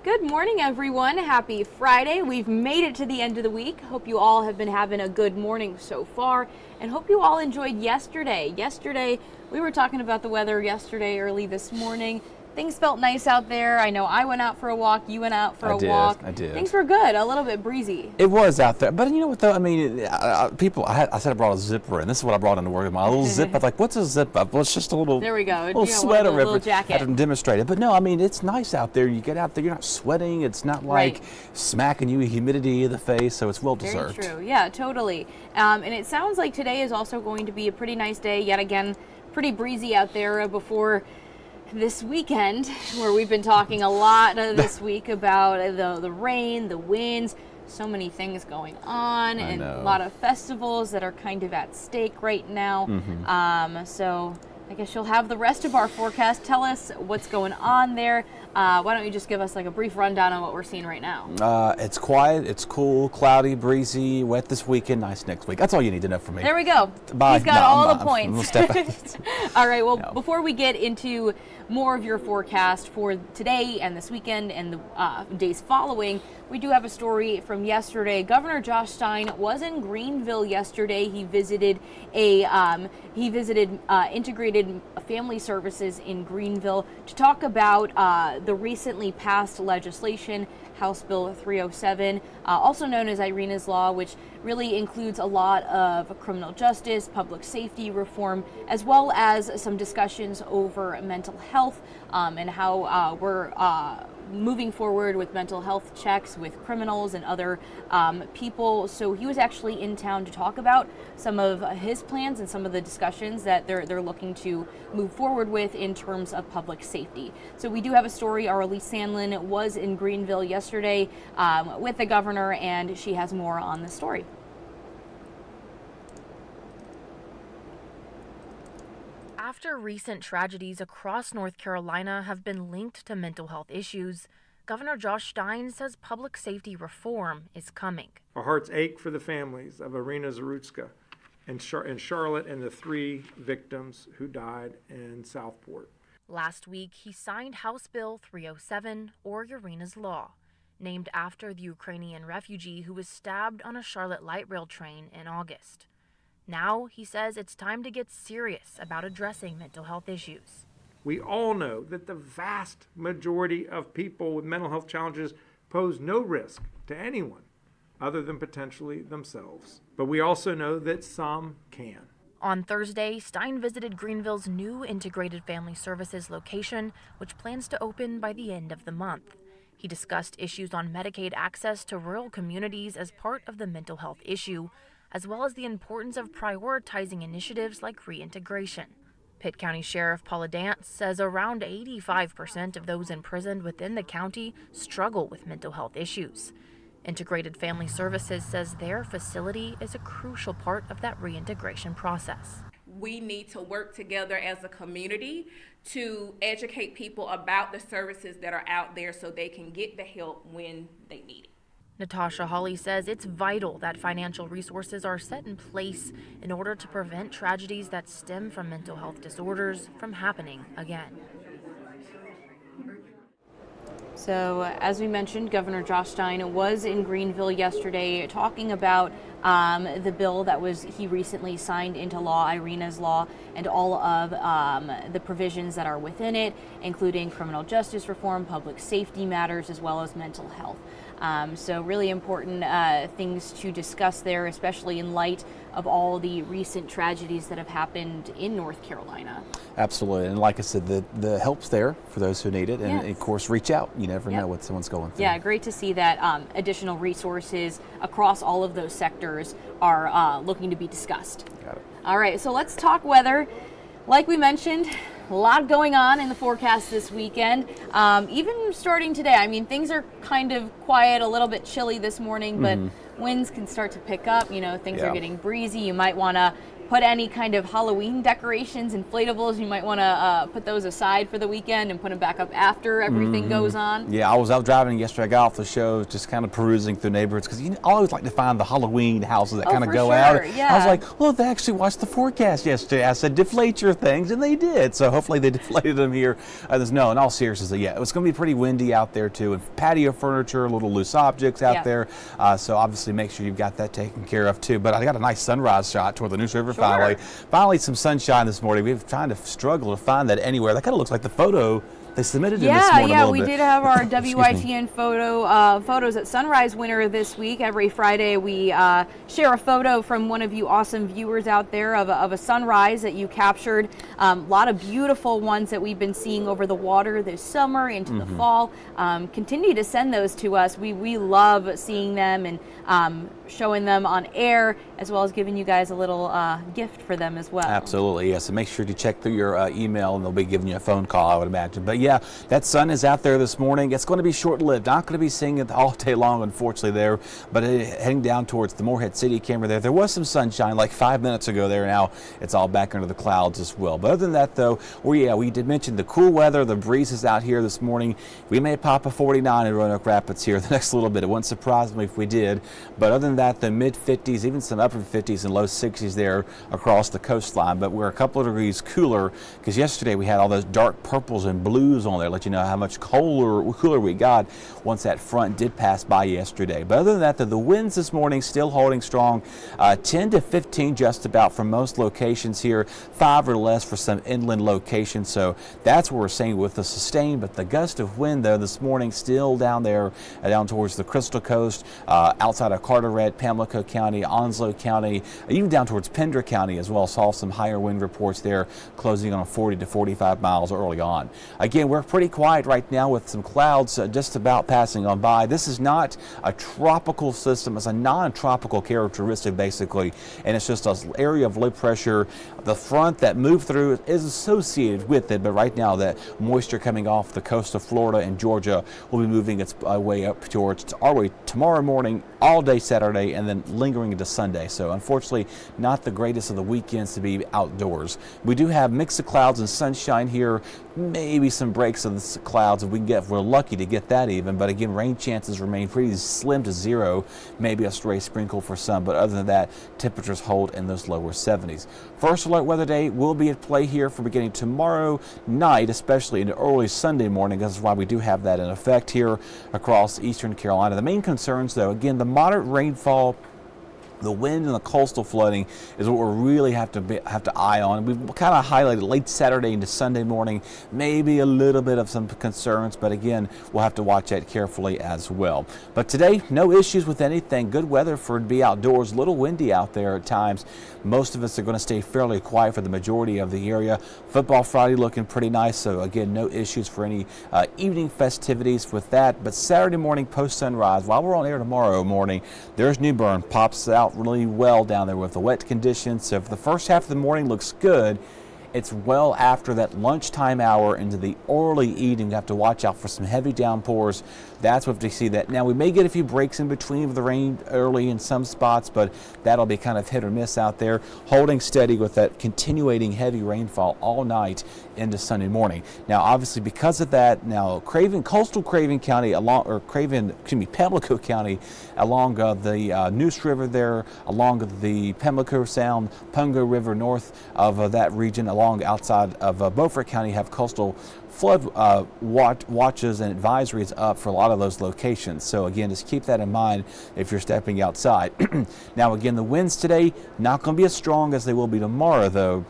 Good morning, everyone. Happy Friday. We've made it to the end of the week. Hope you all have been having a good morning so far, and hope you all enjoyed yesterday. We were talking about the weather yesterday early this morning. Things felt nice out there. I know I went out for a walk. You went out for a walk. I did. Things were good. A little bit breezy. It was out there. But you know what, though? I mean, I said I brought a zipper in. This is what I brought into work. My little zip. I was like, what's a zip up? Well, it's just a little, there we go. little sweater. Little jacket. I had them demonstrated. But no, I mean, it's nice out there. You get out there, you're not sweating. It's not like smacking you with humidity in the face. So it's well-deserved. Very true. Yeah, totally. And it sounds like today is also going to be a pretty nice day. Yet again, pretty breezy out there before this weekend, where we've been talking a lot this week about the rain, the winds, so many things going on, and a lot of festivals that are kind of at stake right now. So I guess you'll have the rest of our forecast. Tell us what's going on there. Why don't you just give us like a brief rundown on what we're seeing right now? It's quiet, it's cool, cloudy, breezy, wet this weekend, nice next week. That's all you need to know from me. There we go. Bye. He's got all the points. All right, well, No. Before we get into more of your forecast for today and this weekend and the days following, we do have a story from yesterday. Governor Josh Stein was in Greenville yesterday. He visited integrated family services in Greenville to talk about the recently passed legislation, House Bill 307, also known as Irina's Law, which really includes a lot of criminal justice, public safety reform, as well as some discussions over mental health and how we're moving forward with mental health checks with criminals and other people. So he was actually in town to talk about some of his plans and some of the discussions that they're looking to move forward with in terms of public safety. So we do have a story. Our Elise Sandlin was in Greenville yesterday with the governor, and she has more on the story. After recent tragedies across North Carolina have been linked to mental health issues, Governor Josh Stein says public safety reform is coming. Our hearts ache for the families of Irina Zarutska and Charlotte and the 3 victims who died in Southport. Last week, he signed House Bill 307, or Irina's Law, named after the Ukrainian refugee who was stabbed on a Charlotte light rail train in August. Now, he says it's time to get serious about addressing mental health issues. We all know that the vast majority of people with mental health challenges pose no risk to anyone other than potentially themselves. But we also know that some can. On Thursday, Stein visited Greenville's new integrated family services location, which plans to open by the end of the month. He discussed issues on Medicaid access to rural communities as part of the mental health issue, as well as the importance of prioritizing initiatives like reintegration. Pitt County Sheriff Paula Dance says around 85% of those imprisoned within the county struggle with mental health issues. Integrated Family Services says their facility is a crucial part of that reintegration process. We need to work together as a community to educate people about the services that are out there so they can get the help when they need it. Natasha Hawley says it's vital that financial resources are set in place in order to prevent tragedies that stem from mental health disorders from happening again. So, as we mentioned, Governor Josh Stein was in Greenville yesterday talking about the bill that he recently signed into law, Irina's Law, and all of the provisions that are within it, including criminal justice reform, public safety matters, as well as mental health. So really important things to discuss there, especially in light of all the recent tragedies that have happened in North Carolina. Absolutely. And like I said, the help's there for those who need it. And Yes. of course, reach out. You never know what someone's going through. Yeah, great to see that additional resources across all of those sectors are looking to be discussed. Got it. All right, so let's talk weather. Like we mentioned, a lot going on in the forecast this weekend. Even starting today, I mean, things are kind of quiet, a little bit chilly this morning, but winds can start to pick up. You know, things are getting breezy. You might want to put any kind of Halloween decorations, inflatables, you might want to put those aside for the weekend and put them back up after everything goes on. Yeah, I was out driving yesterday. I got off the show, just kind of perusing through neighborhoods, because I always like to find the Halloween houses that kind of go out. Yeah. I was like, well, they actually watched the forecast yesterday. I said, deflate your things, and they did. So hopefully they deflated them here. No, in all seriousness, yeah, it was going to be pretty windy out there too, and patio furniture, little loose objects out there. So obviously make sure you've got that taken care of too. But I got a nice sunrise shot toward the Neuse River finally some sunshine this morning. We've trying to struggle to find that anywhere. That kind of looks like the photo they submitted in this morning. Yeah, we did have our WITN photos at sunrise winner this week. Every Friday we share a photo from one of you awesome viewers out there of a sunrise that you captured. A lot of beautiful ones that we've been seeing over the water this summer into the fall. Continue to send those to us. We love seeing them and showing them on air, as well as giving you guys a little gift for them as well. Absolutely, yes. So make sure to check through your email, and they'll be giving you a phone call, I would imagine. But yeah, that sun is out there this morning. It's going to be short-lived. Not going to be seeing it all day long, unfortunately, there. But heading down towards the Morehead City camera there was some sunshine like 5 minutes ago there. Now it's all back under the clouds as well. But other than that, though, we did mention the cool weather, the breezes out here this morning. We may pop a 49 in Roanoke Rapids here the next little bit. It wouldn't surprise me if we did. But other than that, the mid-50s, even some upper 50s and low 60s there across the coastline. But we're a couple of degrees cooler, because yesterday we had all those dark purples and blues on there, let you know how much cooler we got once that front did pass by yesterday. But other than that, the winds this morning still holding strong, 10 to 15 just about for most locations here, 5 or less for some inland locations. So that's what we're seeing with the sustained. But the gust of wind though this morning still down there, down towards the Crystal Coast, outside of Carteret, Pamlico County, Onslow County, even down towards Pender County as well. Saw some higher wind reports there, closing on 40 to 45 miles early on. Again, we're pretty quiet right now with some clouds just about passing on by. This is not a tropical system. It's a non-tropical characteristic basically, and it's just an area of low pressure. The front that moved through is associated with it, but right now that moisture coming off the coast of Florida and Georgia will be moving its way up towards our way tomorrow morning, all day Saturday, and then lingering into Sunday. So unfortunately, not the greatest of the weekends to be outdoors. We do have mix of clouds and sunshine here, maybe some breaks of the clouds if we're lucky to get that even. But again, rain chances remain pretty slim to zero, maybe a stray sprinkle for some, but other than that, temperatures hold in those lower 70s. First alert weather day will be at play here for beginning tomorrow night, especially into early Sunday morning. That's why we do have that in effect here across eastern Carolina. The main concerns though, again, the moderate rainfall, the wind and the coastal flooding is what we really have to eye on. We've kind of highlighted late Saturday into Sunday morning, maybe a little bit of some concerns, but again, we'll have to watch that carefully as well. But today, no issues with anything. Good weather for to be outdoors. A little windy out there at times. Most of us are going to stay fairly quiet for the majority of the area. Football Friday looking pretty nice, so again, no issues for any evening festivities with that. But Saturday morning post sunrise, while we're on air tomorrow morning, there's New Bern, pops out really well down there with the wet conditions. So if the first half of the morning looks good, it's well after that lunchtime hour into the early evening. You have to watch out for some heavy downpours. That's what we see that. Now we may get a few breaks in between with the rain early in some spots, but that'll be kind of hit or miss out there. Holding steady with that continuing heavy rainfall all night into Sunday morning. Now obviously because of that, now coastal Craven County Pamlico County along the Neuse River there, along the Pamlico Sound, Pungo River north of that region, along outside of Beaufort County have coastal flood watches and advisories up for a lot of those locations. So again, just keep that in mind if you're stepping outside. Now again, the winds today not going to be as strong as they will be tomorrow though.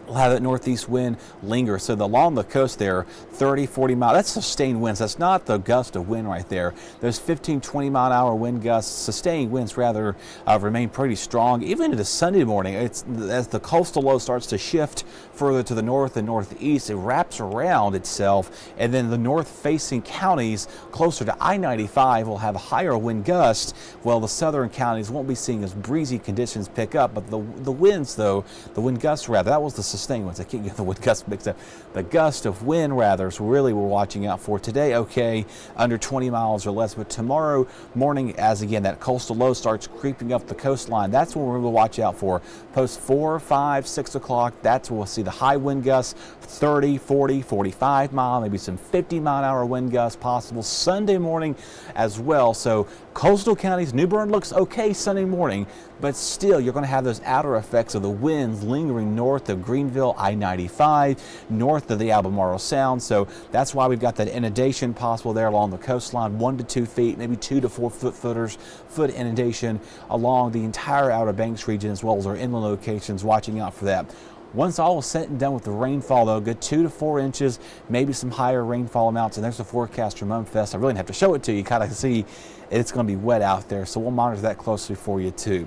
We'll have that northeast wind linger. So along the coast there, 30, 40 miles, that's sustained winds. That's not the gust of wind right there. Those 15, 20 mile an hour wind gusts, sustained winds rather, remain pretty strong. Even into Sunday morning, as the coastal low starts to shift further to the north and northeast, it wraps around itself. And then the north-facing counties closer to I-95 will have higher wind gusts, while the southern counties won't be seeing as breezy conditions pick up. But the winds, though, the wind gusts rather, that was the such thing once I can't get the wind gust mixed up. The gust of wind, rather, is really we're watching out for today. Okay, under 20 miles or less, but tomorrow morning, as again that coastal low starts creeping up the coastline, that's what we're going to watch out for. Post 4, 5, 6 o'clock, that's when we'll see the high wind gusts, 30, 40, 45 mile, maybe some 50-mile-an-hour wind gusts possible Sunday morning as well. So coastal counties, New Bern looks okay Sunday morning, but still you're going to have those outer effects of the winds lingering north of Greenville, I-95, north of the Albemarle Sound. So that's why we've got that inundation possible there along the coastline, 1 to 2 feet, maybe 2 to 4 foot inundation along the entire Outer Banks region, as well as our inland locations, watching out for that. Once all is said and done with the rainfall, though, good 2 to 4 inches, maybe some higher rainfall amounts. And there's the forecast for Mumfest. I really have to show it to you, kind of see it's going to be wet out there. So we'll monitor that closely for you, too.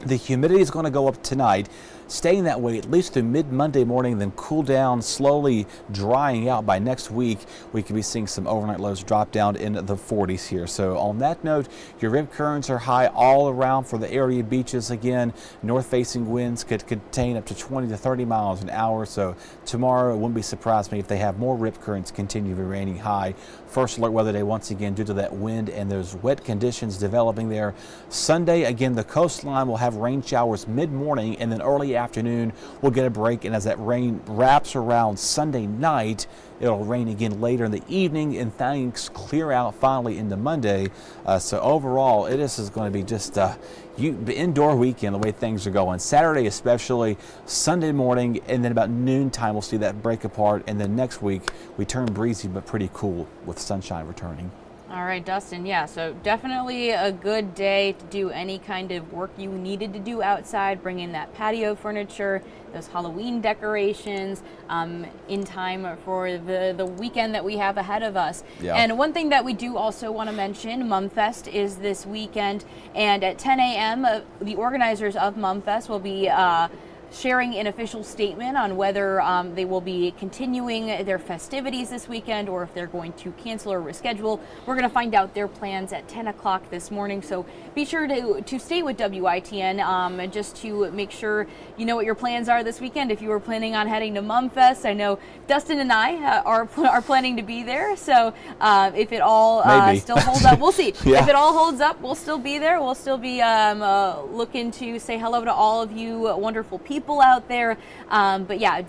The humidity is going to go up tonight, staying that way at least through mid-Monday morning, then cool down, slowly drying out by next week. We could be seeing some overnight lows drop down into the 40s here. So on that note, your rip currents are high all around for the area beaches. Again, north-facing winds could contain up to 20 to 30 miles an hour. So tomorrow, it wouldn't be surprised me if they have more rip currents continue remaining high. First alert weather day once again due to that wind and those wet conditions developing there. Sunday, again, the coastline will have rain showers mid-morning, and then early afternoon we'll get a break, and as that rain wraps around Sunday night, it'll rain again later in the evening, and things clear out finally into Monday. So overall, this is going to be just the indoor weekend the way things are going. Saturday especially, Sunday morning, and then about noontime we'll see that break apart, and then next week we turn breezy but pretty cool with sunshine returning. All right, Dustin, yeah, so definitely a good day to do any kind of work you needed to do outside, bring in that patio furniture, those Halloween decorations, in time for the weekend that we have ahead of us. Yeah. And one thing that we do also want to mention, Mumfest is this weekend, and at 10 a.m., the organizers of Mumfest will be sharing an official statement on whether they will be continuing their festivities this weekend or if they're going to cancel or reschedule. We're going to find out their plans at 10 o'clock this morning, so be sure to stay with WITN just to make sure you know what your plans are this weekend. If you were planning on heading to Mumfest, I know Dustin and I are planning to be there, so if it all still holds up, we'll see. Yeah. If it all holds up, we'll still be there. We'll still be looking to say hello to all of you wonderful people out there, but yeah,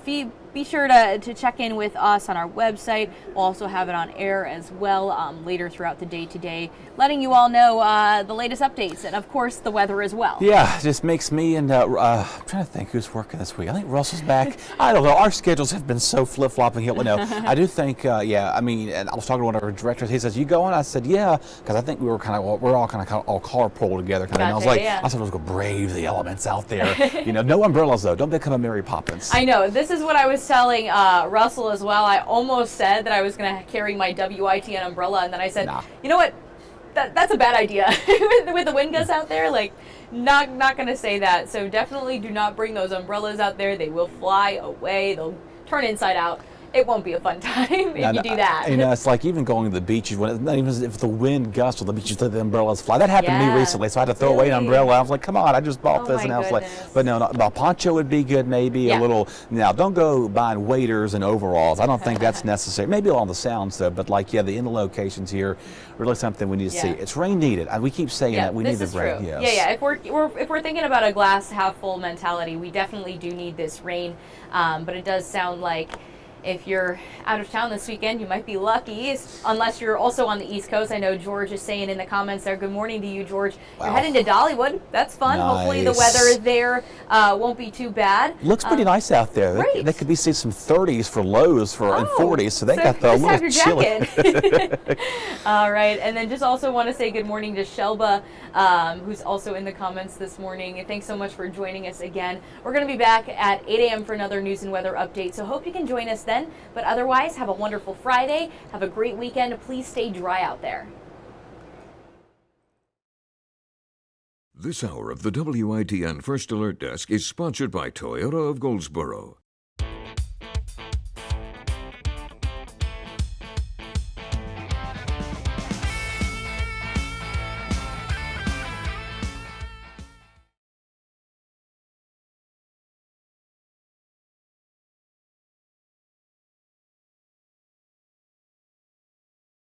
be sure to check in with us on our website. We'll also have it on air as well later throughout the day today, letting you all know the latest updates and of course the weather as well. Yeah, it just makes me and I'm trying to think who's working this week. I think Russell's back. I don't know. Our schedules have been so flip-flopping here. No, I do think, yeah. I mean, and I was talking to one of our directors. He says, "You going?" I said, "Yeah," because I think we're all kind of all carpool together. And I was like, I said, "Let's go brave the elements out there." No umbrellas though. Don't become a Mary Poppins. I know. This is what I was telling Russell as well. I almost said that I was going to carry my WITN umbrella, and then I said, you know what? That's a bad idea with the wind gusts out there. Like, not going to say that. So definitely do not bring those umbrellas out there. They will fly away. They'll turn inside out. It won't be a fun time if you do that. It's like even going to the beaches, not even if the wind gusts or the beaches, the umbrellas fly. That happened to me recently, so I had to throw away an umbrella. I was like, come on, I just bought this. And I was like, but no, a poncho would be good, maybe a little. Now, don't go buying waders and overalls. I don't think that's necessary. Maybe along the sounds, though, but like, the inland locations here, really something we need to see. It's rain needed. We keep saying that. We need the rain. Yes. Yeah. If we're thinking about a glass half full mentality, we definitely do need this rain. But it does sound like if you're out of town this weekend, you might be lucky, unless you're also on the East Coast. I know George is saying in the comments there, good morning to you, George. Wow. You're heading to Dollywood. That's fun. Nice. Hopefully the weather there won't be too bad. Looks pretty nice out there. They could be seeing some 30s for lows and 40s, so they got the little chilly. All right, and then just also want to say good morning to Shelba, who's also in the comments this morning. Thanks so much for joining us again. We're going to be back at 8 a.m. for another news and weather update, so hope you can join us then. But otherwise, have a wonderful Friday. Have a great weekend. Please stay dry out there. This hour of the WITN First Alert Desk is sponsored by Toyota of Goldsboro.